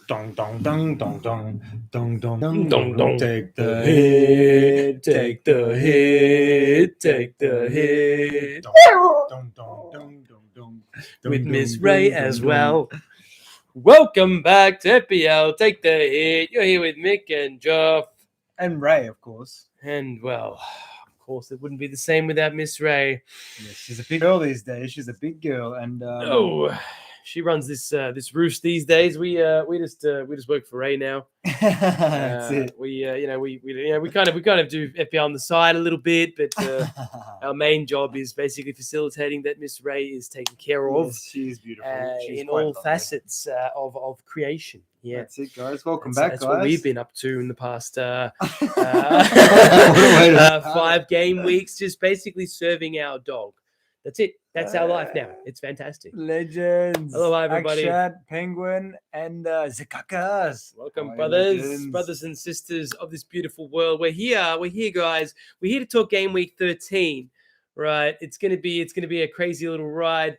Dong dong dong dong dong dong dong dong Dong, dong. Take the hit, take the hit, take the hit. Dong dong dong dong dong. With Miss Ray as well. Welcome back to FPL. Take the hit. You're here with Mick and Geoff. And Ray, of course. And well, of course, it wouldn't be the same without Miss Ray. Yes, she's a big girl these days. She's a big girl, and She runs this roost these days. We just work for Ray now. that's it. We kind of do FPL on the side a little bit, but our main job is basically facilitating that Miss Ray is taken care of. Yes, she is beautiful. She's in quite all lovely. facets of creation. Yeah, That's it, guys. Welcome back, that's guys. what we've been up to in the past What a way to 5 game weeks, just basically serving our dog. That's it. That's our life now. It's fantastic. Legends. Hello, everybody. Akshat, Penguin, and Zikakas. Welcome, Hi, brothers and sisters of this beautiful world. We're here, guys. We're here to talk game week 13. Right? It's gonna be a crazy little ride.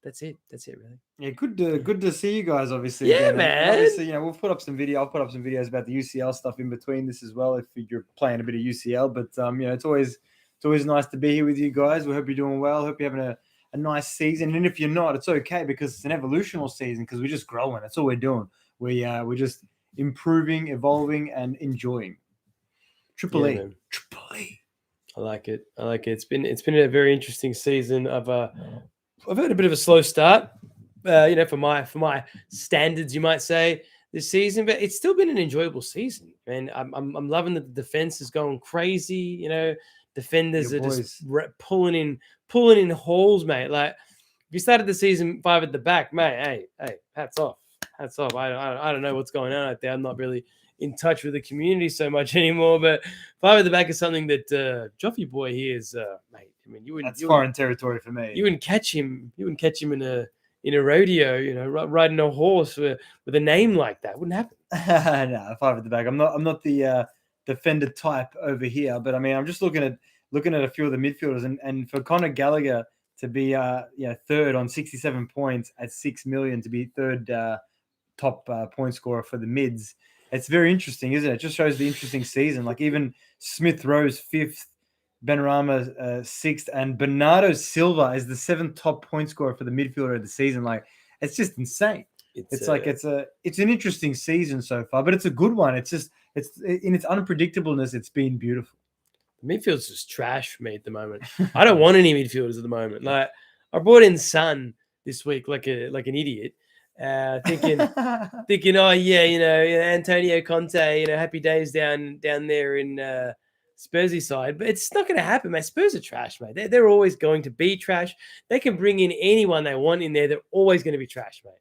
That's it, really. Yeah, good to see you guys. Obviously, Yeah, again. And man. obviously, we'll put up some video. I'll put up some videos about the UCL stuff in between this as well, if you're playing a bit of UCL. But it's always nice to be here with you guys. We hope you're doing well. Hope you're having a nice season. And if you're not, it's okay, because it's an evolutional season, because we're just growing. That's all we're doing. We're just improving, evolving, and enjoying. Triple E. Man. Triple E. I like it. It's been a very interesting season. I've had a bit of a slow start, for my standards, you might say, this season, but it's still been an enjoyable season. And I'm loving that the defense is going crazy. Defenders Your are boys. just pulling in hauls, mate. Like, if you started the season 5 at the back, mate, hey, hats off. I don't know what's going on out there. I'm not really in touch with the community so much anymore, but 5 at the back is something that Joffy boy here is, mate. I mean, That's foreign territory for me. You wouldn't catch him. You wouldn't catch him in a rodeo, riding a horse with a name like that. Wouldn't happen. No, 5 at the back. I'm not the defender type over here, but I mean, I'm just looking at a few of the midfielders, and for Conor Gallagher to be third on 67 points at 6 million, to be third top point scorer for the mids. It's very interesting, isn't it? It just shows the interesting season. Like, even Smith Rowe's 5th, Benrahma 6th, and Bernardo Silva is the 7th top point scorer for the midfielder of the season. Like, it's just insane. It's an interesting season so far, but it's a good one. It's in its unpredictableness, it's been beautiful. The midfield's just trash for me at the moment. I don't want any midfielders at the moment. Like, I brought in Son this week like an idiot, thinking, oh yeah, Antonio Conte, happy days down there in Spursy side, but it's not going to happen, mate. Spurs are trash, mate. They're always going to be trash. They can bring in anyone they want in there. They're always going to be trash, mate.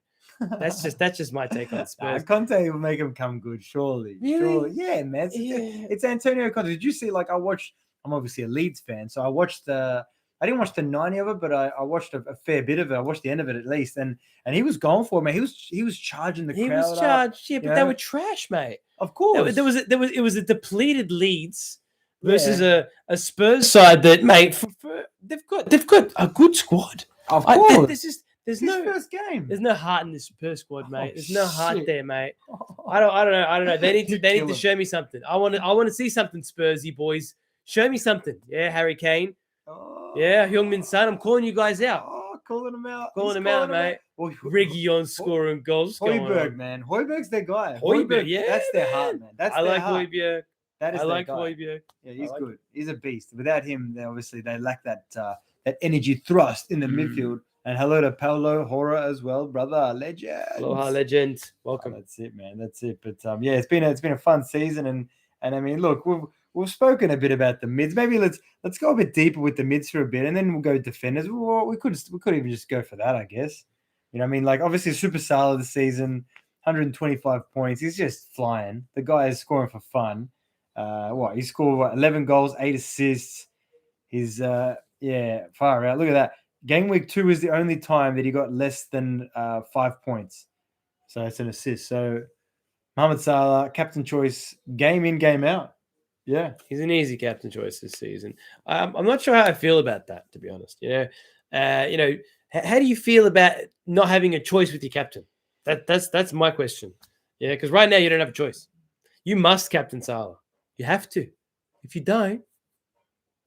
That's just my take on Spurs. Conte will make him come good, surely. Really? Surely. Yeah, man. It's Antonio Conte. Did you see? Like, I'm obviously a Leeds fan, so I didn't watch the 90 of it, but I watched a fair bit of it. I watched the end of it at least, and he was going for it, man. He was charging the crowd. He was charged, but they were trash, mate. Of course, it was a depleted Leeds versus a Spurs side that, mate, they've got a good squad. Of course, there's no first game. There's no heart in this Spurs squad, mate. There's no heart there, mate. I don't know. They need to show me something. I want to see something, Spursy boys. Show me something. Yeah, Harry Kane. Yeah, Heung-min Son. I'm calling you guys out. Calling them out. Calling them out, mate. Reguilon scoring goals. Højbjerg, man. Højbjerg's their guy. Højbjerg, yeah. That's their heart, man. I like Højbjerg. I like Højbjerg. Yeah, he's good. He's a beast. Without him, they lack that energy thrust in the midfield. And hello to Paulo Hora as well, brother. Legend. Aloha, legend. Welcome. That's it, man. That's it. But it's been a fun season, and I mean, look, we've spoken a bit about the mids. Maybe let's go a bit deeper with the mids for a bit, and then we'll go defenders. Well, we could even just go for that, I guess. I mean, like, obviously Super Salah this season, 125 points. He's just flying. The guy is scoring for fun. He scored 11 goals, 8 assists. He's far out. Look at that. Game week 2 is the only time that he got less than 5 points. So it's an assist. So Mohamed Salah, captain choice, game in, game out. Yeah, he's an easy captain choice this season. I'm not sure how I feel about that, to be honest. How do you feel about not having a choice with your captain? That's my question. Yeah, because right now you don't have a choice. You must captain Salah. You have to. If you don't,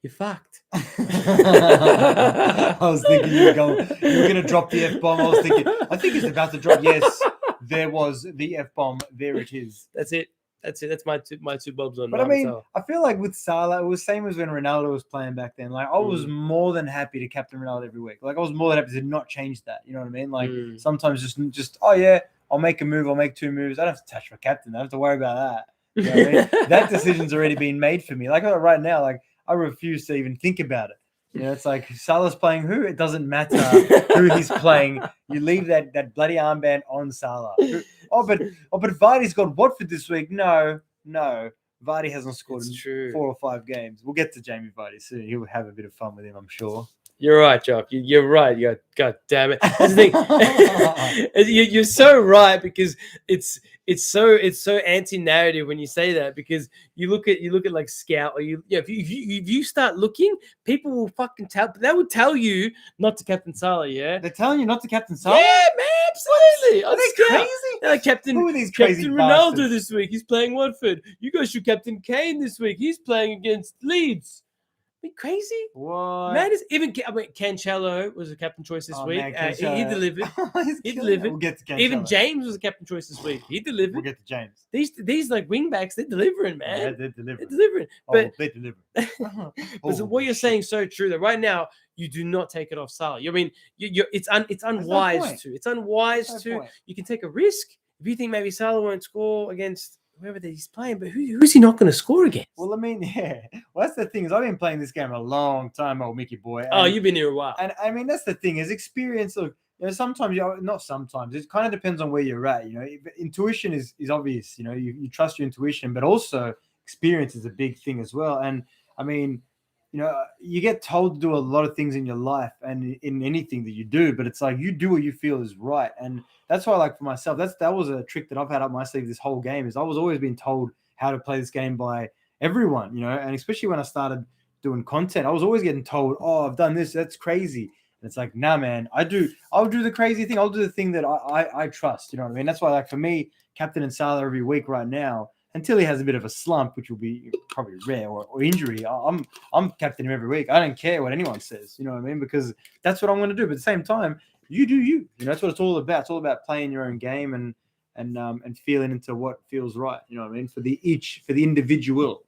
you're fucked. I was thinking you were going to drop the F-bomb. I was thinking, I think it's about to drop. Yes, there was the F-bomb. There it is. That's it. That's my two bobs on. But I mean, Salah. I feel like with Salah, it was same as when Ronaldo was playing back then. Like I was more than happy to captain Ronaldo every week. Like I was more than happy to not change that. You know what I mean? Like sometimes just oh yeah, I'll make a move. I'll make 2 moves. I don't have to touch my captain. I don't have to worry about that. You know what I mean? That decision's already been made for me. Like right now, like I refuse to even think about it. You know, it's like Salah's playing who? It doesn't matter who he's playing. You leave that bloody armband on Salah. But Vardy's got Watford this week. No. Vardy hasn't scored in 4 or 5 games. We'll get to Jamie Vardy soon. He'll have a bit of fun with him, I'm sure. You're right, Jock. You're right. God damn it. That's the thing. You're so right because it's so anti-narrative when you say that, because you look at like Scout, or if you start looking, people will fucking they will tell you not to captain Salah. Yeah, they're telling you not to captain Salah. Yeah, man, absolutely. Are they crazy? Who are these crazy Captain bastards? Ronaldo this week. He's playing Watford. You guys should captain Kane this week. He's playing against Leeds. Are you crazy? What? Man, Cancelo was a captain choice this week. Man, he delivered. He delivered. We'll get to Cancelo. Even James was a captain choice this week. He delivered. We'll get to James. These like wing backs, they're delivering, man. Yeah, they're delivering. They're delivering. But they're delivering. But so what you're saying is so true that right now you do not take it off Salah. I mean, it's unwise to. It's unwise to. You can take a risk if you think maybe Salah won't score against whoever that he's playing, but who's he not going to score against? Well, I mean, yeah. Well, that's the thing is I've been playing this game a long time, old Mickey boy. You've been here a while. And I mean, that's the thing is experience. Look, sometimes not sometimes. It kind of depends on where you're at. You know, intuition is obvious. You know, you trust your intuition, but also experience is a big thing as well. And I mean, you know, you get told to do a lot of things in your life and in anything that you do, but it's like you do what you feel is right. And that's why, like for myself, that was a trick that I've had up my sleeve this whole game. Is I was always being told how to play this game by everyone, you know, and especially when I started doing content, I was always getting told, "Oh, I've done this. That's crazy." And it's like, nah, man, I'll do the crazy thing. I'll do the thing that I trust. You know what I mean? That's why, like for me, captain and Salah every week right now, until he has a bit of a slump, which will be probably rare, or injury, I'm captaining him every week. I don't care what anyone says. You know what I mean? Because that's what I'm going to do. But at the same time, you do you. You know, that's what it's all about. It's all about playing your own game and feeling into what feels right. You know what I mean? For the individual.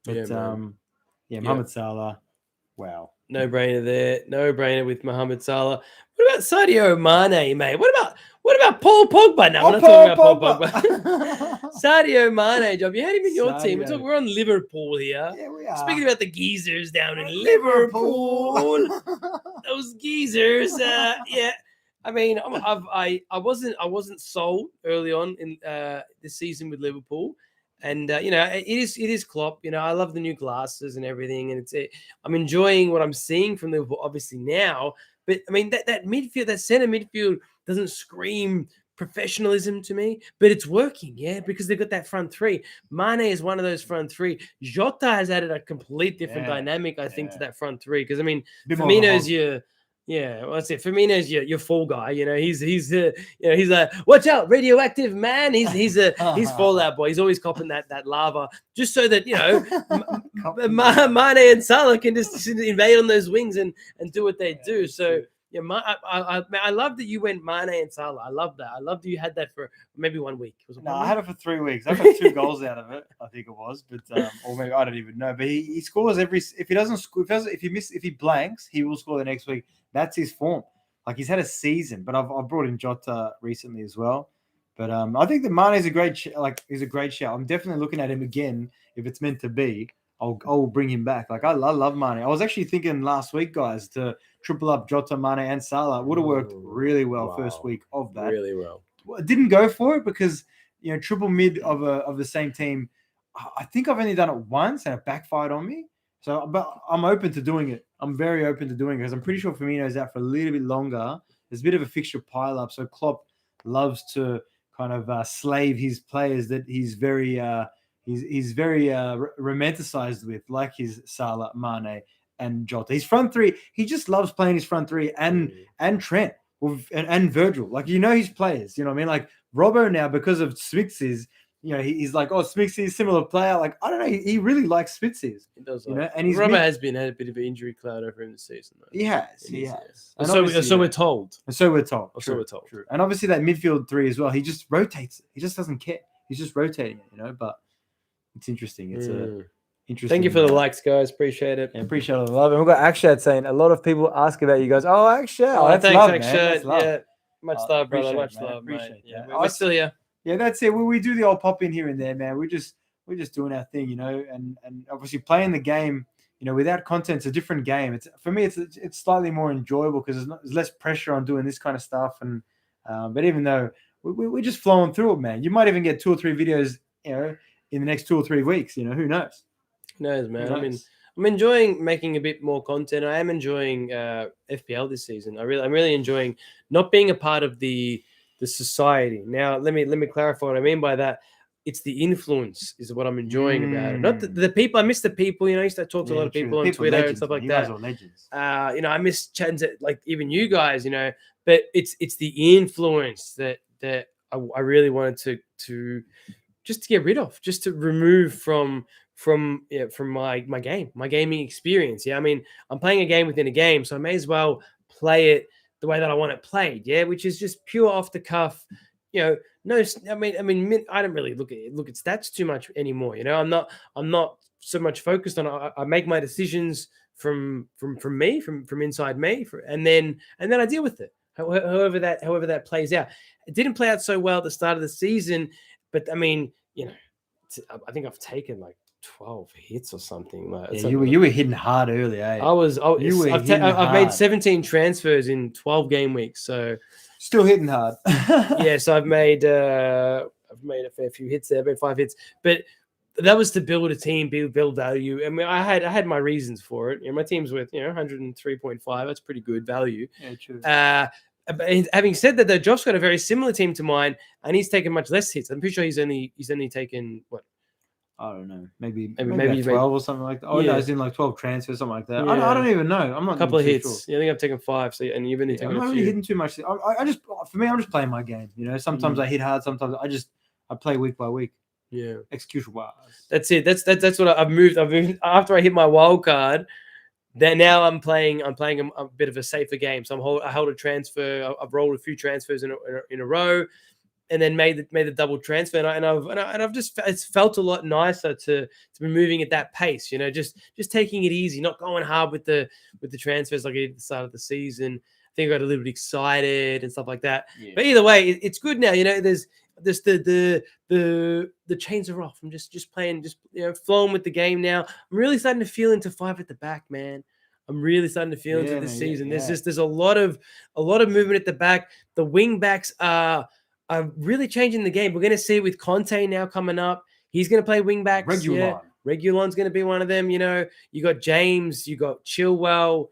But Mohamed Salah, wow. No brainer there. No brainer with Mohamed Salah. What about Sadio Mane, mate? What about Paul Pogba? No, we're not talking about Paul Pogba. Sadio Mane, Job. You had him in your team. We're on Liverpool here. Yeah, we are. Speaking about the geezers down in Liverpool. Those geezers. Yeah. I mean, I wasn't sold early on in this season with Liverpool. And you know, it is Klopp. You know, I love the new glasses and everything, and I'm enjoying what I'm seeing from Liverpool, obviously now. But I mean, that midfield, that center midfield, doesn't scream professionalism to me, but it's working, yeah, because they've got that front three. Mane is one of those front three. Jota has added a complete different dynamic, I think, to that front three. Because I mean, Firmino's Firmino's your fall guy. You know, he's a watch out, radioactive man. He's Fallout boy. He's always copping that lava, just so that, you know, Mane and Salah can just invade on those wings and do what they do. So yeah, I love that you went Mane and Salah. I love that. I love that you had that for maybe 1 week. I had it for 3 weeks. I got 2 goals out of it, I think it was, but or maybe I don't even know. But he scores if he doesn't score, if he blanks, he will score the next week. That's his form. Like he's had a season, but I've brought in Jota recently as well. But I think that Mane is he's a great shout. I'm definitely looking at him again if it's meant to be. I'll bring him back. Like I love Mane. I was actually thinking last week, guys, to triple up Jota, Mane, and Salah. Would have worked really well first week of that. Really well. I didn't go for it because, you know, triple mid of the same team. I think I've only done it once and it backfired on me. So, but I'm open to doing it. I'm very open to doing it because I'm pretty sure Firmino's out for a little bit longer. There's a bit of a fixture pile up. So Klopp loves to kind of slave his players that he's very romanticized with, like his Salah, Mane, and Jota. His front three, he just loves playing his front three and Trent. and Virgil. Like, his players. You know what I mean? Like Robbo now, because of Smix's, he's like, oh, Smix's a similar player. Like, I don't know. He really likes Smix's. He does. And he's Robbo has had a bit of an injury cloud over him this season. Though. He has. And so we're told. True. And obviously that midfield three as well. He just rotates it. He just doesn't care. He's just rotating it, But it's interesting. It's interesting. Thank you for the likes, guys. Appreciate it. Yeah, appreciate all the love. And we've got Akshat saying a lot of people ask about you guys. Oh, Akshat. Oh, that's thanks, love, Akshat. man. That's love. Yeah. Much love, brother. Much man. love, appreciate mate. Yeah, that. we're still here. Yeah, that's it. We do the old pop in here and there, man. We're just doing our thing, and obviously playing the game, without content, it's a different game. For me, it's slightly more enjoyable because there's less pressure on doing this kind of stuff. And but even though we're just flowing through it, man, you might even get 2 or 3 videos, in the next 2 or 3 weeks. Who knows? Who knows, man? Who knows? I mean, I'm enjoying making a bit more content. I am enjoying FPL this season. I'm really enjoying not being a part of the society. Now, let me clarify what I mean by that. It's the influence is what I'm enjoying about it. Not the people. I miss the people. I used to talk to a lot of people on Twitter legends, and stuff like that. Legends. I miss chatting to like even you guys. But it's the influence that I really wanted to just to get rid of, just to remove from my gaming experience. Yeah, I mean, I'm playing a game within a game, so I may as well play it the way that I want it played. Yeah, which is just pure off the cuff. No, I mean, I don't really look at stats too much anymore. I'm not so much focused on. I make my decisions from me, from inside me, and then I deal with it. However that plays out. It didn't play out so well at the start of the season, but I mean, I think I've taken like 12 hits or something. Yeah, you were hitting hard early, eh? I've made 17 transfers in 12 game weeks, so still hitting hard. Yeah, so I've made a fair few hits there, about 5 hits, but that was to build a team, build value. I mean, I had my reasons for it. My team's with 103.5. That's pretty good value. Yeah, true. But having said that, though, Josh got a very similar team to mine, and he's taken much less hits. I'm pretty sure he's only taken what? I don't know, maybe 12 or something like that. Oh, no, it's in like 12 transfers, something like that. Yeah. I don't even know. I'm not a couple of hits. Sure. Yeah, I think I've taken 5. So, and you've only taken I'm not really hitting too much. I'm just playing my game. Sometimes I hit hard. Sometimes I play week by week. Yeah, execution wise. That's it. That's what I've moved. After I hit my wild card. Then now I'm playing a bit of a safer game. So I held a transfer. I've rolled a few transfers in a row, and then made the double transfer. And I've just it's felt a lot nicer to be moving at that pace. Just taking it easy, not going hard with the transfers like I did at the start of the season. I think I got a little bit excited and stuff like that. Yeah. But either way, it's good now. There's the chains are off. I'm just playing, flowing with the game now. I'm really starting to feel into 5 at the back, man. I'm really starting to feel into this season. Yeah. There's a lot of movement at the back. The wing backs are really changing the game. We're going to see it with Conte now coming up. He's going to play wing backs. Regulon's going to be one of them. You got James, you got Chilwell.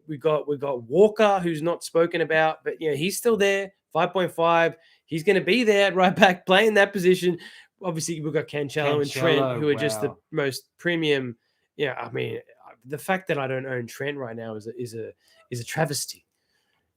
We got Walker, who's not spoken about, but he's still there. 5.5. He's going to be there at right back, playing that position. Obviously, we've got Cancelo and Trent, who are just the most premium. Yeah, I mean, the fact that I don't own Trent right now is a travesty.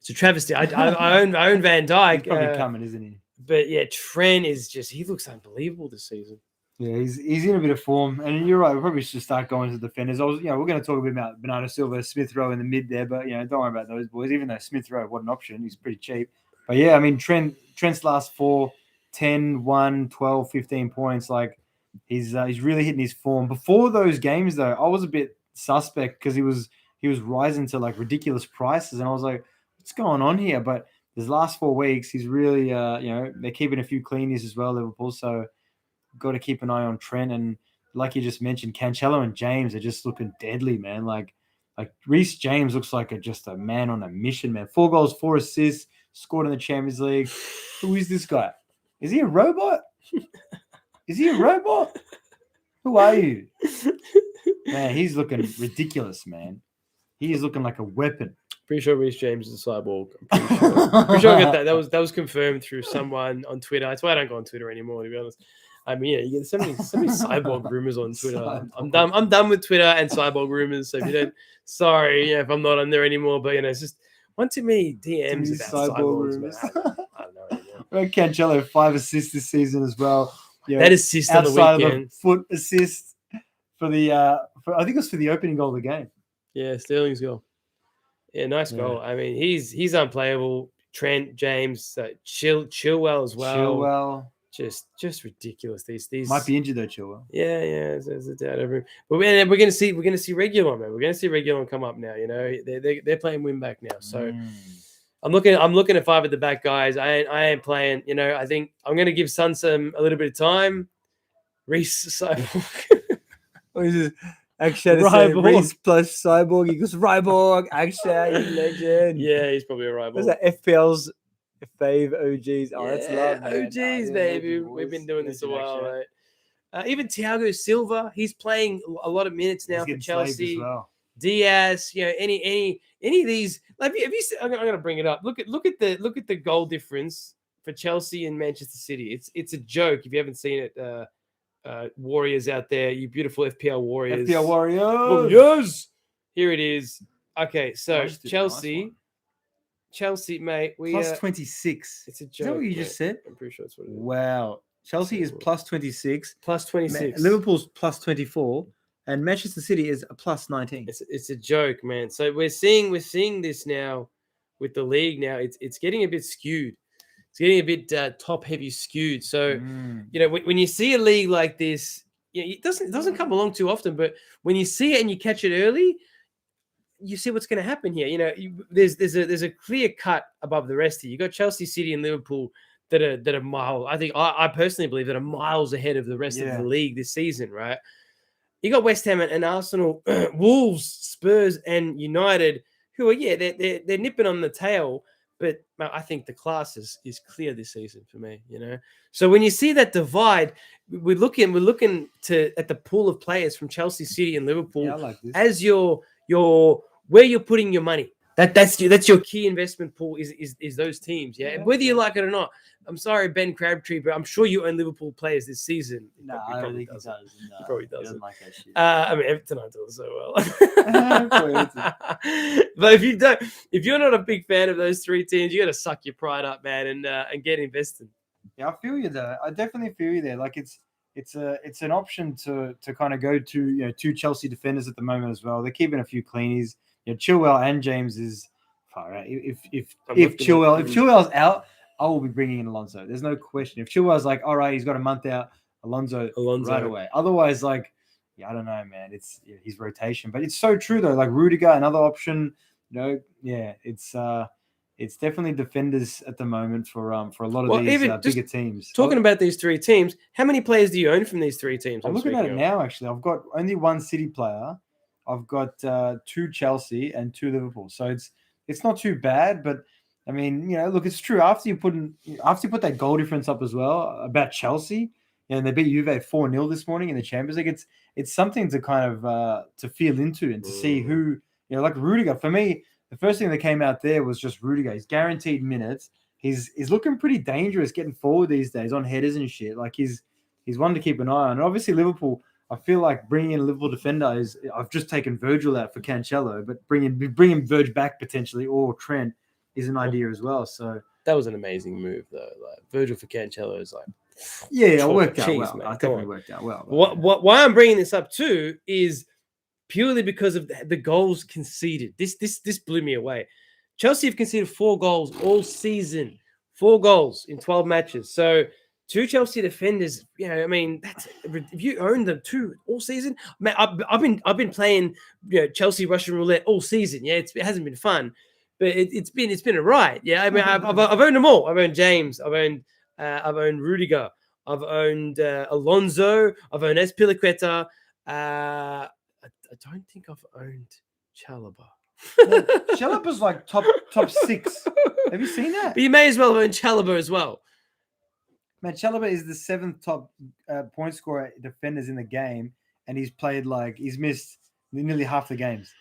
It's a travesty. I own Van Dyke. He's probably coming, isn't he? But yeah, Trent he looks unbelievable this season. Yeah, he's in a bit of form, and you're right. We probably should start going to the defenders. We're going to talk a bit about Bernardo Silva, Smith Rowe in the mid there, but don't worry about those boys. Even though Smith Rowe, what an option, he's pretty cheap. But yeah, I mean, Trent's last 4, 10, 1, 12, 15 points. Like he's really hitting his form. Before those games, though, I was a bit suspect because he was rising to like ridiculous prices, and I was like, what's going on here? But his last 4 weeks, he's really, they're keeping a few cleanies as well, Liverpool. So got to keep an eye on Trent. And like you just mentioned, Cancelo and James are just looking deadly, man. Like Reece James looks like just a man on a mission, man. 4 goals, 4 assists, scored in the Champions League. Who is this guy? Is he a robot? Is he a robot? Who are you? Man, he's looking ridiculous, man. He is looking like a weapon. Pretty sure Reece James is a cyborg. I'm pretty sure I got that. That was confirmed through someone on Twitter. That's why I don't go on Twitter anymore, to be honest. I mean, you get so many cyborg rumors on Twitter. I'm done with Twitter and cyborg rumors. So if you don't, sorry, if I'm not on there anymore. But it's just One too many DMs many about cyborg cyborgs, man. rumors. I don't know anymore. Well, Cancelo 5 assists this season as well. You know, That assist on the outside of weekend. the foot assist for the I think it was for the opening goal of the game. Yeah, Sterling's goal. Yeah, nice goal. I mean, he's unplayable. Trent, James, Chilwell as well. Chilwell Just ridiculous. These might be injured though. Chilwell. Yeah, there's a doubt over him. But we're gonna see Regulon, man. We're gonna see Regulon come up now. You know, they're playing win back now. So I'm looking at 5 at the back guys. I ain't playing. You know, I think I'm gonna give Son a little bit of time. Reece Cyborg. What is it? Akshay Reece plus Cyborg equals Ryborg. Akshay, you legend. Yeah, he's probably a Ryborg. What's that? FPL's fave OGs. Oh, that's love, man. OGs, baby. We've been doing this a while, mate. Even Thiago Silva, he's playing a lot of minutes now for Chelsea. Well. Diaz, you know, any of these. Like, have you? I'm gonna bring it up. Look at the goal difference for Chelsea and Manchester City. It's a joke if you haven't seen it. Warriors out there, you beautiful FPL Warriors. FPL Warriors. Warriors. Here it is. Okay, so Chelsea, mate. Plus 26. It's a joke. Is that what you just said? I'm pretty sure that's what it is. Wow. Chelsea is plus 26. Plus 26. Liverpool's plus 24. And Manchester City is a plus 19. It's a joke, man. So we're seeing this now with the league now. It's getting a bit skewed. It's getting a bit top heavy skewed. So, you know, when you see a league like this, you know, it doesn't come along too often, but when you see it and you catch it early, you see what's going to happen here. You know, there's a clear cut above the rest here. You got Chelsea, City, and Liverpool that are miles. I think I personally believe that are miles ahead of the rest of the league this season, right? You got West Ham and Arsenal, Wolves, Spurs, and United, who are they're nipping on the tail. But I think the class is clear this season for me, you know. So when you see that divide, we're looking at the pool of players from Chelsea, City, and Liverpool as your where you're putting your money. That's your key investment pool is those teams, whether you like it or not. I'm sorry, Ben Crabtree, but I'm sure you own Liverpool players this season. No, I don't think he does. No, he probably doesn't. He doesn't like that shit. I mean, Everton aren't doing so well. But if you're not a big fan of those 3 teams, you got to suck your pride up, man, and get invested. Yeah, I feel you though. I definitely feel you there. Like it's an option to kind of go to, you know, 2 Chelsea defenders at the moment as well. They're keeping a few cleanies. You know, Chilwell and James is far out. If Chilwell's out, I will be bringing in Alonso. There's no question. If Chilwell's like, all right, he's got a month out, Alonso right away. Otherwise, like, I don't know, man. It's his rotation, but it's so true though. Like Rudiger, another option. You know, it's definitely defenders at the moment for a lot of these bigger teams. Talking about these 3 teams, how many players do you own from these 3 teams? I'm looking at it now. Actually, I've got only 1 City player. I've got 2 Chelsea and 2 Liverpool. So it's not too bad, but I mean, you know, look, it's true. After you put that goal difference up as well about Chelsea, and they beat Juve 4-0 this morning in the Champions League, it's something to kind of to feel into and to see who, you know, like Rudiger. For me, the first thing that came out there was just Rudiger. He's guaranteed minutes. He's looking pretty dangerous getting forward these days on headers and shit. Like he's one to keep an eye on. And obviously Liverpool, I feel like bringing in a Liverpool defender I've just taken Virgil out for Cancelo, but bringing Virg back potentially or Trent is an idea as well. So that was an amazing move though. Like Virgil for Cancelo is like, it worked out well. It definitely worked out well. Why I'm bringing this up too is purely because of the goals conceded. This blew me away. Chelsea have conceded 4 goals all season. 4 goals in 12 matches. So 2 Chelsea defenders, you know, I mean, that's if you own them 2 all season. Man, I've been playing, you know, Chelsea Russian roulette all season. Yeah, it hasn't been fun, but it's been a ride. Yeah, I mean, I've owned them all. I've owned James. I've owned Rudiger. I've owned Alonso. I've owned Espilicueta. I don't think I've owned Chalobah. Chalobah's like top 6. Have you seen that? But you may as well own Chalobah as well. Man, Chalobah is the 7th top point scorer defenders in the game, and he's missed nearly half the games.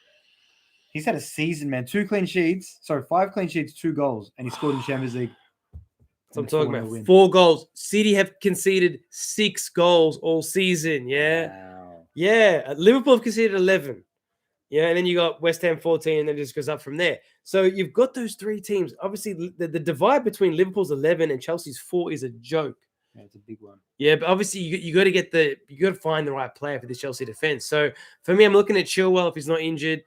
He's had a season, man. 2 clean sheets. Sorry, 5 clean sheets, 2 goals, and he scored in Champions League. So I'm talking about win. 4 goals. City have conceded 6 goals all season. Yeah. Wow. Yeah. Liverpool have conceded 11. Yeah, and then you got West Ham 14, and then it just goes up from there. So you've got those three teams. Obviously, the divide between Liverpool's 11 and Chelsea's 4 is a joke. Yeah, it's a big one. Yeah, but obviously you got to find the right player for this Chelsea defense. So for me, I'm looking at Chilwell if he's not injured.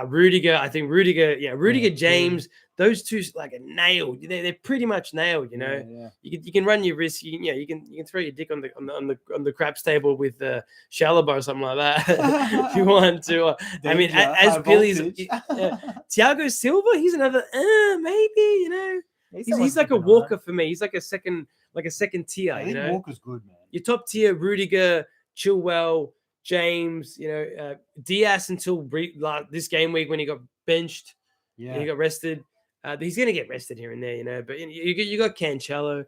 Rudiger, I think Rudiger, James, those two like are nailed. They're pretty much nailed. You know, Yeah. You can run your risk. You can throw your dick on the craps table with Chalobah or something like that if you want to. I mean, as Billy's Thiago Silva, he's another maybe. You know, he's like a Walker for me. He's like a second tier. I think Walker's good, man. Your top tier: Rudiger, Chilwell, James, Diaz until this game week when he got benched, and he got rested. He's going to get rested here and there, but you got Cancelo.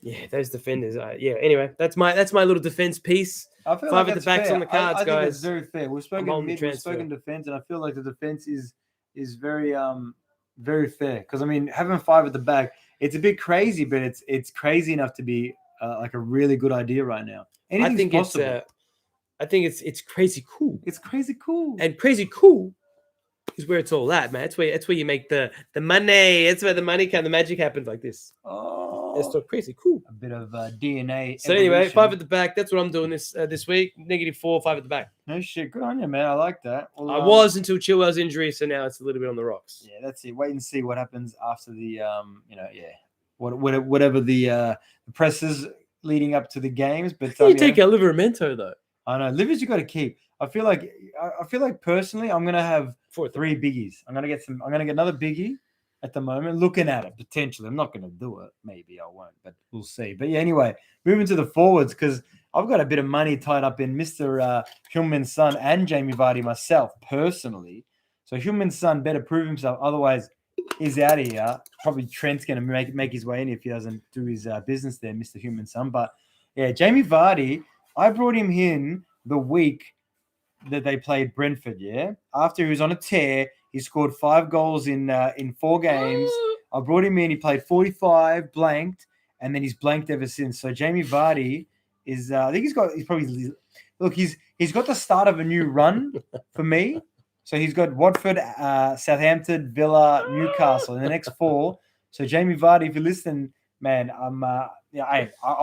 Yeah, those defenders. Anyway, that's my little defense piece. I feel 5 like at the back's fair. on the cards, I guys. think it's very fair. We've spoken mid, we've spoken defense, and I feel like the defense is very very fair. Because I mean, having 5 at the back, it's a bit crazy, but it's crazy enough to be like a really good idea right now. Anything's possible. I think it's crazy cool. It's crazy cool. And crazy cool is where it's all at, man. That's where you make the money. That's where the money the magic happens like this. Oh, it's so crazy cool. A bit of DNA. So anyway, 5 at the back. That's what I'm doing this week. -4, 5 at the back. No shit. Good on you, man. I like that. Well, I was until Chilwell's injury, so now it's a little bit on the rocks. Yeah, that's it. Wait and see what happens after the whatever the presses leading up to the games. But you take out Livramento though. I know. Livers you got to keep. I feel like personally, I'm gonna have 3 biggies. I'm gonna get another biggie at the moment. Looking at it potentially, I'm not gonna do it. Maybe I won't, but we'll see. But yeah, anyway, moving to the forwards because I've got a bit of money tied up in Mr. Heung-min Son and Jamie Vardy myself personally. So Heung-min Son better prove himself. Otherwise, he's out of here. Probably Trent's gonna make his way in if he doesn't do his business there, Mr. Heung-min Son. But yeah, Jamie Vardy. I brought him in the week that they played Brentford, after he was on a tear. He scored 5 goals in 4 games. I brought him in. He played 45, blanked, and then he's blanked ever since. So Jamie Vardy is I think he's got the start of a new run for me. So he's got Watford, Southampton, Villa, Newcastle in the next 4. So Jamie Vardy, if you're listening, man, I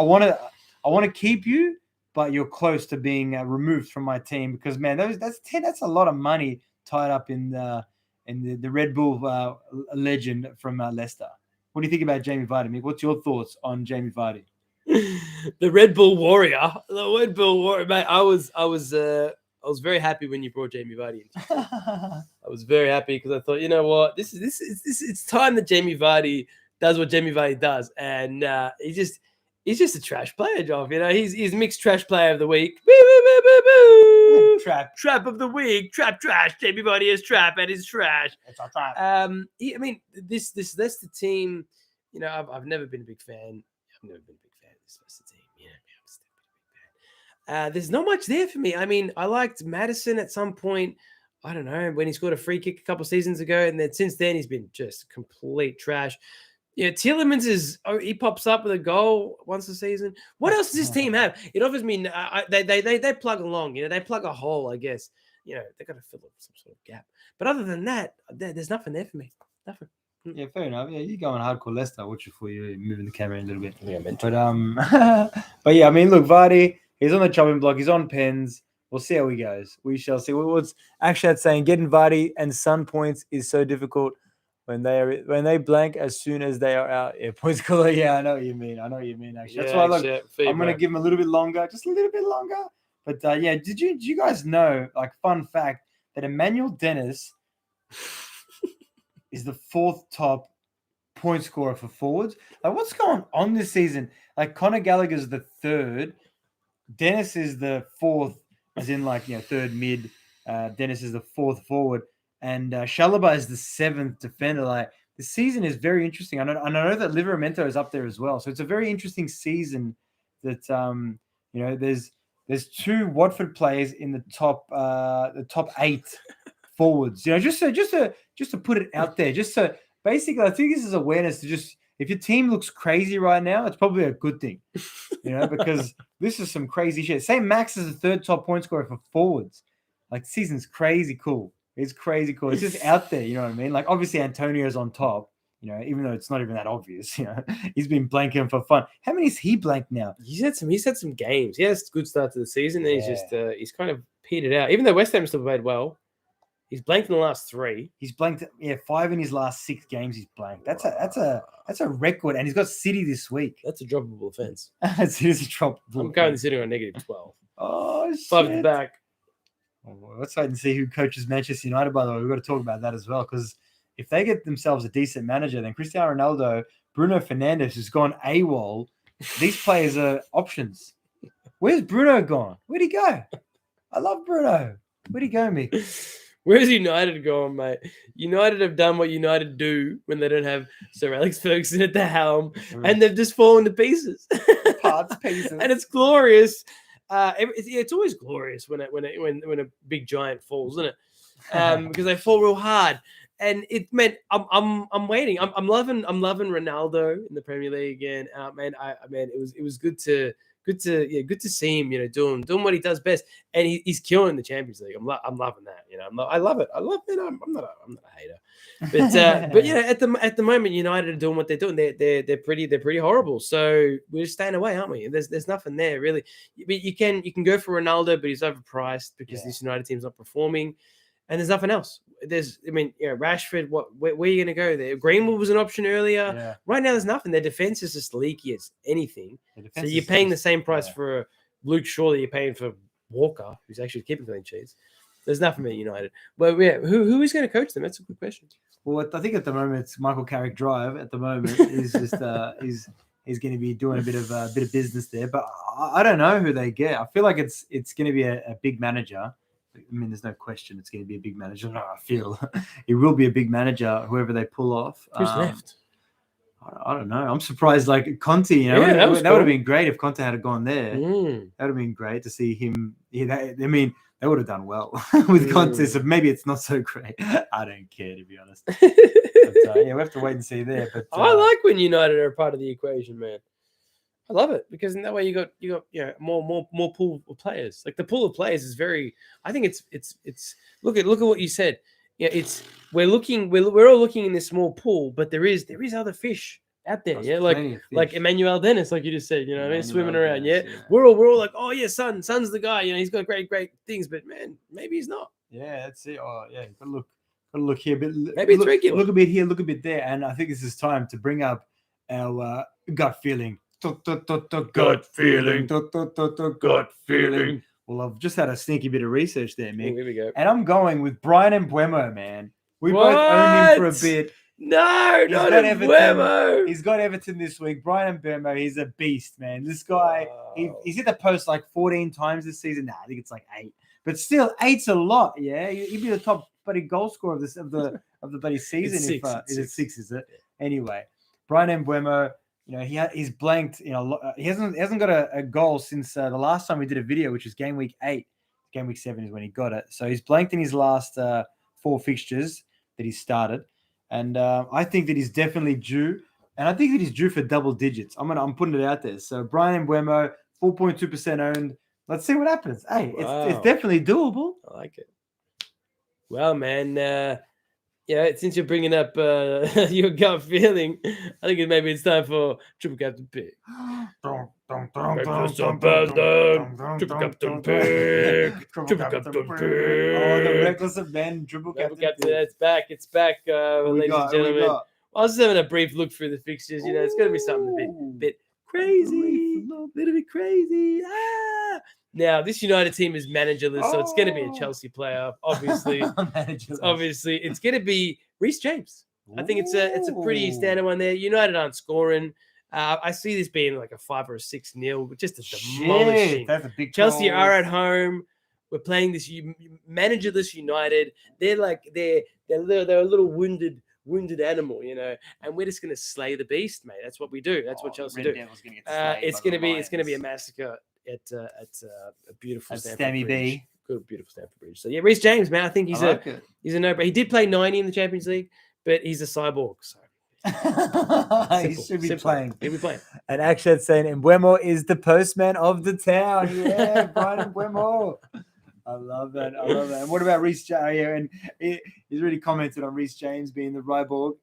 want to keep you. But you're close to being removed from my team because, man, that's a lot of money tied up in the Red Bull legend from Leicester. What do you think about Jamie Vardy, Mick? What's your thoughts on Jamie Vardy? The Red Bull Warrior, mate. I was very happy when you brought Jamie Vardy in. I was very happy because I thought, you know what, this is it's time that Jamie Vardy does what Jamie Vardy does, and he's just a trash player, Joff. He's mixed trash player of the week. Trap of the week. Trap trash. Jamie Vardy is trap and is trash. It's a trap. This Leicester team, I've never been a big fan. I've never been a big fan of this Leicester team. I'm still a big fan. There's not much there for me. I mean, I liked Maddison at some point. I don't know, when he scored a free kick a couple seasons ago, and then since then he's been just complete trash. Yeah, Tielemans he pops up with a goal once a season. What else does this team have? It offers me they plug along, they plug a hole, I guess. They got to fill up some sort of gap. But other than that, there's nothing there for me. Nothing. Yeah, fair enough. Yeah, you're going hardcore Leicester. Watch it for you, moving the camera in a little bit. Yeah, but yeah, I mean, look, Vardy, he's on the chopping block. He's on pens. We'll see how he goes. We shall see. What's actually saying getting Vardy and Son points is so difficult. When they blank as soon as they are out, points color. Yeah, I know what you mean. Actually, that's why I'm going to give him a little bit longer, just a little bit longer. But did you guys know? Like, fun fact that Emmanuel Dennis is the 4th top point scorer for forwards. Like, what's going on this season? Like, Conor Gallagher's the 3rd, Dennis is the 4th, as in 3rd mid. Dennis is the 4th forward. And Chalobah is the 7th defender. Like, the season is very interesting. I know that Livramento is up there as well. So it's a very interesting season. That there's 2 Watford players in the top 8 forwards. Just to put it out there. Just so basically, I think this is awareness to just, if your team looks crazy right now, it's probably a good thing. Because this is some crazy shit. Say Max is the 3rd top point scorer for forwards. Like season's crazy cool. It's crazy cool. It's just out there, you know what I mean? Like obviously Antonio's on top, you know, even though it's not even that obvious, you know, he's been blanking for fun. How many is he blanked now? He's had some games. He has a good start to the season. And he's kind of petered out. Even though West Ham still played well, he's blanked in the last 3. He's blanked, 5 in his last 6 games. He's blanked. That's a record, and he's got City this week. That's a droppable offense. It is a droppable. I'm currently sitting on -12. Oh shit! 5 at the back. Well, let's wait and see who coaches Manchester United. By the way, we've got to talk about that as well, because if they get themselves a decent manager, then Cristiano Ronaldo, Bruno Fernandes has gone AWOL. These players are options. Where's Bruno gone? Where'd he go? I love Bruno. Where'd he go, Mick? Where's United going, mate? United have done what United do when they don't have Sir Alex Ferguson at the helm, and they've just fallen to pieces. Pieces. And it's glorious. It's always glorious when a big giant falls, isn't it? Because they fall real hard. And it meant I'm waiting. I'm loving Ronaldo in the Premier League again. Man, it was good to see him, you know, doing what he does best, and he's killing the Champions League. I'm loving that, you know. I love it. I'm not a hater, but you know, at the moment, United are doing what they're doing. They're pretty horrible. So we're just staying away, aren't we? There's nothing there really. You can go for Ronaldo, but he's overpriced because this United team's not performing. And there's nothing else. Rashford, where are you going to go there? Greenwood was an option earlier. Yeah. Right now, there's nothing. Their defense is just leaky as anything. So you're paying the same price for Luke Shaw that you're paying for Walker, who's actually keeping clean sheets. There's nothing at United. Well, yeah, who is going to coach them? That's a good question. Well, I think at the moment it's Michael Carrick Drive. At the moment, is just he's going to be doing a bit of business there. But I don't know who they get. I feel like it's going to be a big manager. I mean, there's no question it's going to be a big manager. No, I feel it will be a big manager, whoever they pull off. Who's left? I don't know. I'm surprised, like Conte, you know, that would have been great if Conte had gone there. That would have been great to see him. Yeah, they would have done well with Conte. So maybe it's not so great. I don't care, to be honest. But, we have to wait and see there. But I like when United are a part of the equation, man. I love it because in that way you got more pool of players. Like the pool of players is very. I think it's look at what you said. Yeah, we're all looking in this small pool, but there is other fish out there. Yeah, like Emmanuel Dennis, like you just said. You know, what I mean, swimming around. Yeah, we're all like, oh yeah, Son's the guy. You know, he's got great things, but man, maybe he's not. Yeah, that's it. Oh yeah, you gotta look here, but maybe it's regular. Look a bit here, look a bit there, and I think this is time to bring up our gut feeling. Gut feeling. Well, I've just had a sneaky bit of research there, Mick. Here we go. And I'm going with Brian and Bueno, man. We both own him for a bit. No, not Bueno. He's got Everton this week. Brian and Burmo, he's a beast, man. This guy, he's hit the post like 14 times this season. Nah, I think it's like 8. But still, 8's a lot, yeah? He'd be the top bloody goal scorer of the bloody season. It's 6. 6, is it? Anyway, Brian and Bueno, you know, he's blanked. You know, he hasn't got a goal since the last time we did a video, which was Gameweek 8. Gameweek 7 is when he got it. So he's blanked in his last 4 fixtures that he started, and I think that he's definitely due. And I think that he's due for double digits. I'm putting it out there. So Brian Bueno, 4.2% owned. Let's see what happens. Hey, it's definitely doable. I like it. Well, man. Yeah, since you're bringing up your gut feeling, I think maybe it's time for Triple Captain Pick. Triple Captain Pick. Triple Captain Pick. Oh, the reckless abandon Triple Captain Pick. It's back. It's back, ladies and gentlemen. I was just having a brief look through the fixtures. You know, it's going to be something a bit crazy, a little bit crazy. Now, this United team is managerless, so it's going to be a Chelsea player, obviously. Obviously, it's going to be Reece James. I think it's a pretty standard one there. United aren't scoring. I see this being like a 5 or a 6-0, just a demolishing. That's a big Chelsea goal. are at home. We're playing this managerless United. They're a little wounded animal, you know, and we're just going to slay the beast, mate. That's what we do. That's what Chelsea do. It's going to be a massacre at a beautiful Stamford Bridge. Good, beautiful Stamford Bridge. So yeah, Reece James, man, I think he's a no-brainer. He did play 90 in the Champions League, but he's a cyborg, so he should be playing. He'll be playing. And Akshat saying, Mbeumo is the postman of the town. Yeah, Brian Mbeumo. I love that. And what about Reece James? Yeah, and he's really commented on Reece James being the Ryborg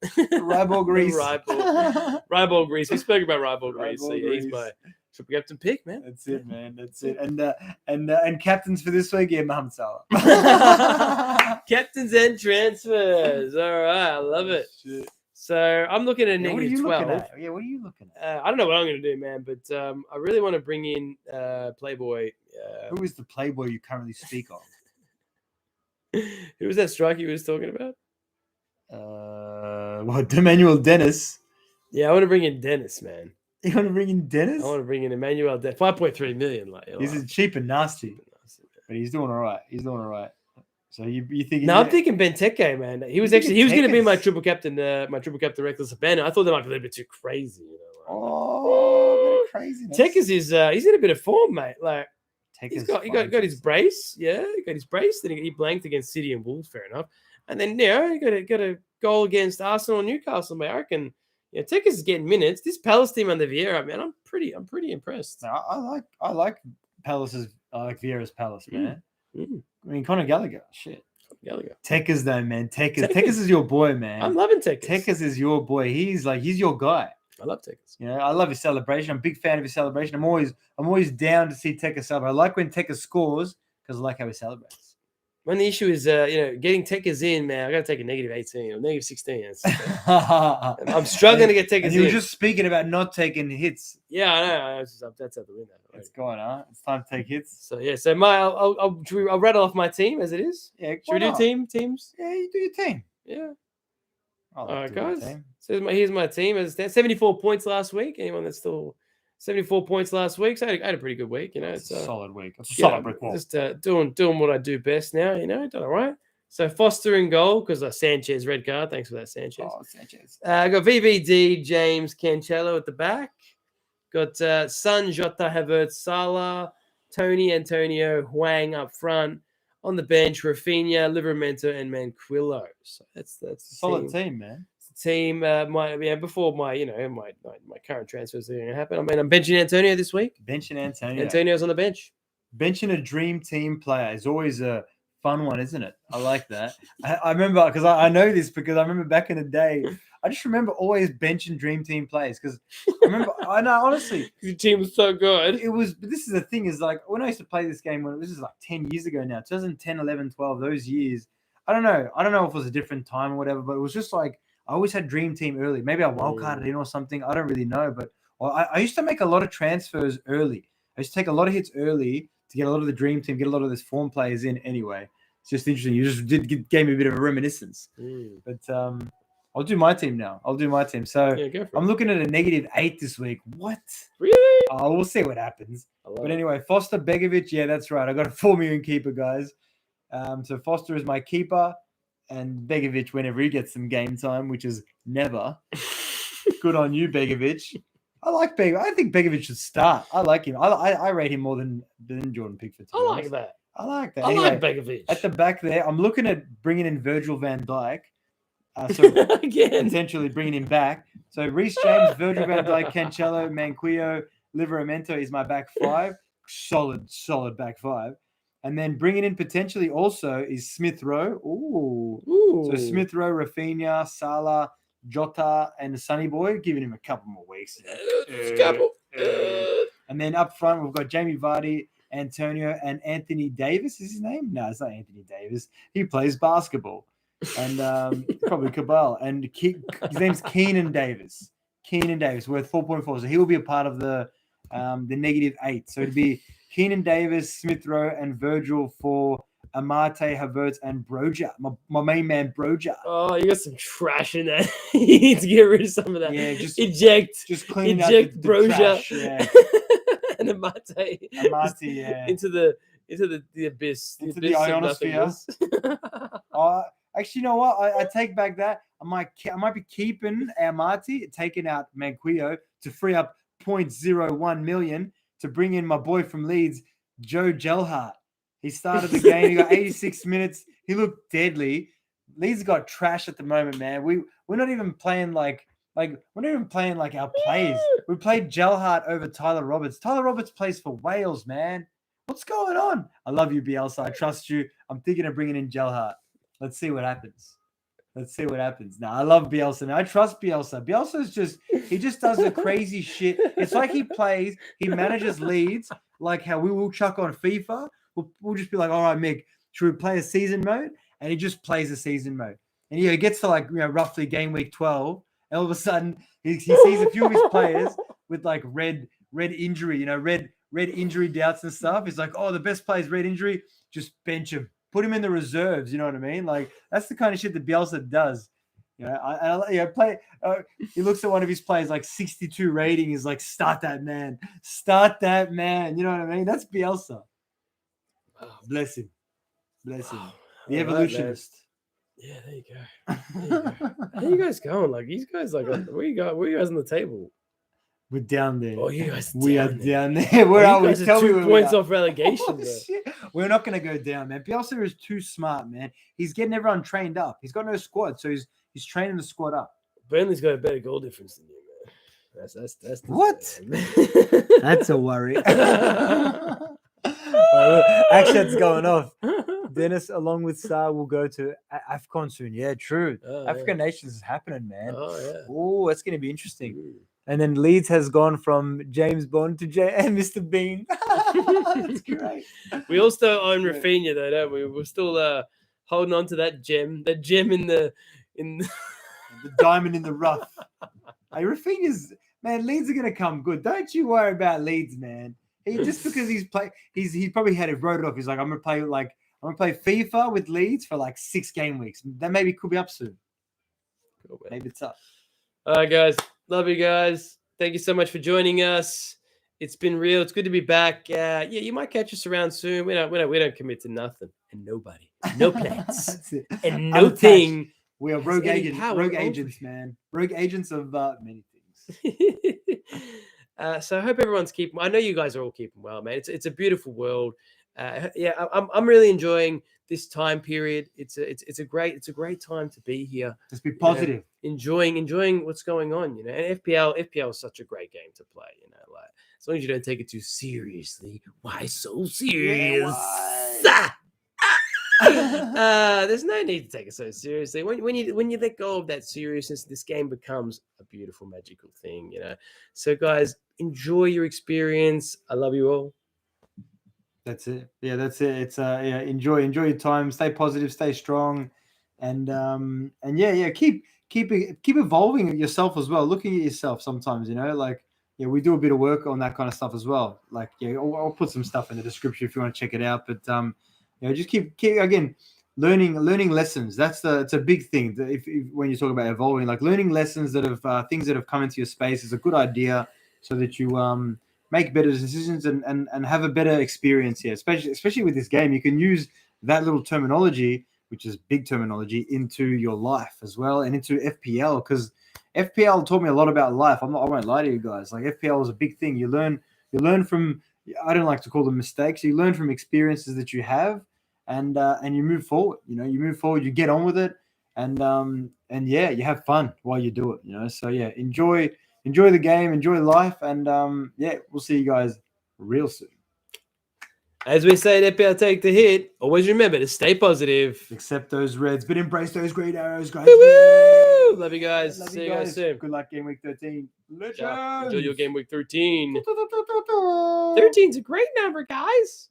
Reece. Ryborg Reece. We spoke about Ryborg Reece. So yeah, he's Reece. my triple captain pick, man. That's it, man. That's it. And captains for this week, yeah, Mohamed Salah. Captains and transfers. All right, I love it. Shit. So I'm looking at Yeah, what are negative you 12. looking at? Yeah, what are you looking at? I don't know what I'm going to do, man, but I really want to bring in Playboy. Who is the Playboy you currently speak of? Who was that striker you was talking about? Emmanuel Dennis. Yeah, I want to bring in Dennis, man. You want to bring in Dennis? I want to bring in Emmanuel Dennis. 5.3 million. He's cheap and nasty, but he's doing all right. So you think? No, I'm thinking Benteke, man. He was going to be my triple captain reckless abandon. I thought that might be a little bit too crazy. Oh, craziness. Tekers is he's in a bit of form, mate. Like Tekers he got his brace, yeah. He got his brace. Then he blanked against City and Wolves, fair enough. And then he got a goal against Arsenal and Newcastle, mate. I reckon. Yeah, Tekers is getting minutes. This Palace team under Vieira, man, I'm pretty impressed. No, I like Palace's. I like Vieira's Palace, man. I mean, Conor Gallagher, shit. Tekers though, man. Tekers is your boy, man. I'm loving Tekers. Tekers is your boy. He's your guy. I love Tekers. You know, I love his celebration. I'm a big fan of his celebration. I'm always down to see Tekers celebrate. I like when Tekers scores because I like how he celebrates. When the issue is, getting Tekers in, man, I got to take a negative 18 or negative 16. I'm struggling to get Tekers in. You were just speaking about not taking hits. Yeah, I know. That's out the window. Right? It's gone, huh? It's time to take hits. So yeah, I'll rattle off my team as it is. Yeah, should we do teams? Yeah, you do your team. Yeah. All right, guys. So here's my team. As 74 points last week. Anyone that's still 74 points last week. So I had a pretty good week. It's a solid week. It's a solid brick wall. Just doing what I do best now. Done all right. So Foster in goal because Sanchez red card. Thanks for that, Sanchez. Oh, Sanchez. I got VVD, James, Cancelo at the back. Got Son, Jota, Havertz, Salah, Tony, Antonio, Huang up front. On the bench, Rafinha, Livramento, and Manquillo. So that's a solid team, man. It's a team. Before my current transfers are going to happen. I mean, I'm benching Antonio this week. Benching Antonio. Antonio's on the bench. Benching a dream team player is always a fun one, isn't it? I like that. I remember because I know this because I remember back in the day. I just remember always benching dream team players because I know honestly your team was so good. It was. But this is the thing is like when I used to play this game this is like 10 years ago now, 2010, 11, 12, those years. I don't know if it was a different time or whatever, but it was just like I always had dream team early. Maybe I wildcarded in or something. I don't really know, but I used to make a lot of transfers early. I used to take a lot of hits early to get a lot of the dream team, get a lot of these form players in anyway. It's just interesting. You just gave me a bit of a reminiscence. But I'll do my team now. So yeah, I'm looking at a -8 this week. What? Really? Oh, we'll see what happens. But anyway, Foster, Begovic. Yeah, that's right. I got a 4 million keeper, guys. So Foster is my keeper. And Begovic whenever he gets some game time, which is never. Good on you, Begovic. I like Begovic. I think Begovic should start. I like him. I rate him more than Jordan Pickford. I like that. Anyway, like Begovic. At the back there, I'm looking at bringing in Virgil Van Dyke. So again, potentially bringing him back. So Reece James, Virgil Van Dyke, Cancelo, Manquillo, Livramento is my back five. Solid back five. And then bringing in potentially also is Smith Rowe. Ooh. So Smith Rowe, Rafinha, Salah, Jota, and the Sonny Boy, giving him a couple more weeks. And then up front, we've got Jamie Vardy, Antonio, and Anthony Davis. Is his name? No, it's not Anthony Davis. He plays basketball. And probably Cabal. And his name's Keenan Davis. Worth 4.4. So he will be a part of the -8. So it'd be Keenan Davis, Smith Rowe, and Virgil for Amate, Havertz, and Broja. My main man, Broja. Oh, you got some trash in there. You need to get rid of some of that. Yeah, just clean out the Broja. Trash, yeah. And Amate, yeah. into the abyss. Into the ionosphere. Actually, you know what? I take back that. I might be keeping Amate, taking out Manquillo to free up 0.01 million to bring in my boy from Leeds, Joe Gelhardt. He started the game. He got 86 minutes. He looked deadly. Leeds got trash at the moment, man. We're not even playing like we're not even playing like our plays. We played Gelhardt over Tyler Roberts. Tyler Roberts plays for Wales, man. What's going on? I love you, Bielsa. I trust you. I'm thinking of bringing in Gelhart. Let's see what happens. Now, I love Bielsa. Now, I trust Bielsa. He just does the crazy shit. It's like he manages leads, like how we will chuck on FIFA. We'll just be like, all right, Mick, should we play a season mode? And he just plays a season mode. And he gets to roughly game week 12. And all of a sudden, he sees a few of his players with like red injury, red injury doubts and stuff. He's like, oh, the best player's red injury, just bench him. Put him in the reserves, you know what I mean? Like, that's the kind of shit that Bielsa does. He looks at one of his players, like 62 rating. He's like, start that man. You know what I mean? That's Bielsa. Oh, bless him. The evolutionist. Right, yeah, there you go. How are you guys going? Like, these guys, where you guys on the table? We're down there. Oh, you guys down there. Where are we? Tell me 2 points off relegation. Shit. We're not going to go down, man. Bielsa is too smart, man. He's getting everyone trained up. He's got no squad, so he's training the squad up. Burnley's got a better goal difference than you, man. That's what? Thing, That's a worry. Accent's going off. Dennis, along with Sar, will go to AFCON soon. Yeah, true. African Nations is happening, man. Oh, yeah. Oh, that's going to be interesting. And then Leeds has gone from James Bond to Mr. Bean. That's great. We all still own Rafinha, though, don't we? We're still holding on to that gem in the the diamond in the rough. Hey, Rafinha's, man, Leeds are going to come good. Don't you worry about Leeds, man. Just because he probably wrote it off. He's like, I'm gonna play FIFA with Leeds for like 6 game weeks. That maybe could be up soon. Cool, maybe it's up. All right, guys. Love you guys. Thank you so much for joining us. It's been real. It's good to be back. Yeah, you might catch us around soon. We don't commit to nothing and nobody. No plans. That's it. And no thing. We are rogue agents, man. Rogue agents of many things. So I hope everyone's keeping. I know you guys are all keeping well, man. It's a beautiful world. I'm really enjoying this time period. It's a great time to be here. Just be positive. Enjoying what's going on. And FPL is such a great game to play. Like, as long as you don't take it too seriously. Why so serious? There's no need to take it so seriously. When you let go of that seriousness, this game becomes a beautiful, magical thing. So guys, enjoy your experience. I love you all. That's it. Yeah, that's it. It's enjoy your time. Stay positive. Stay strong, and keep evolving yourself as well. Looking at yourself sometimes. We do a bit of work on that kind of stuff as well. Like, I'll put some stuff in the description if you want to check it out. But just keep again learning lessons. It's a big thing. If when you talk about evolving, like learning lessons that have things that have come into your space is a good idea, so that you make better decisions and have a better experience here. Especially with this game, you can use that little terminology, which is big terminology, into your life as well and into FPL, because FPL taught me a lot about life. I won't lie to you guys. Like, FPL is a big thing. You learn from. I don't like to call them mistakes. You learn from experiences that you have, and you move forward. You move forward. You get on with it, and you have fun while you do it. So yeah, enjoy the game, enjoy life, and we'll see you guys real soon. As we say at FPL Take the Hit, always remember to stay positive. Accept those reds, but embrace those great arrows, guys. Woo-woo! Love you guys. See you guys soon. Good luck, Game Week 13. Enjoy your Game Week 13. 13's a great number, guys.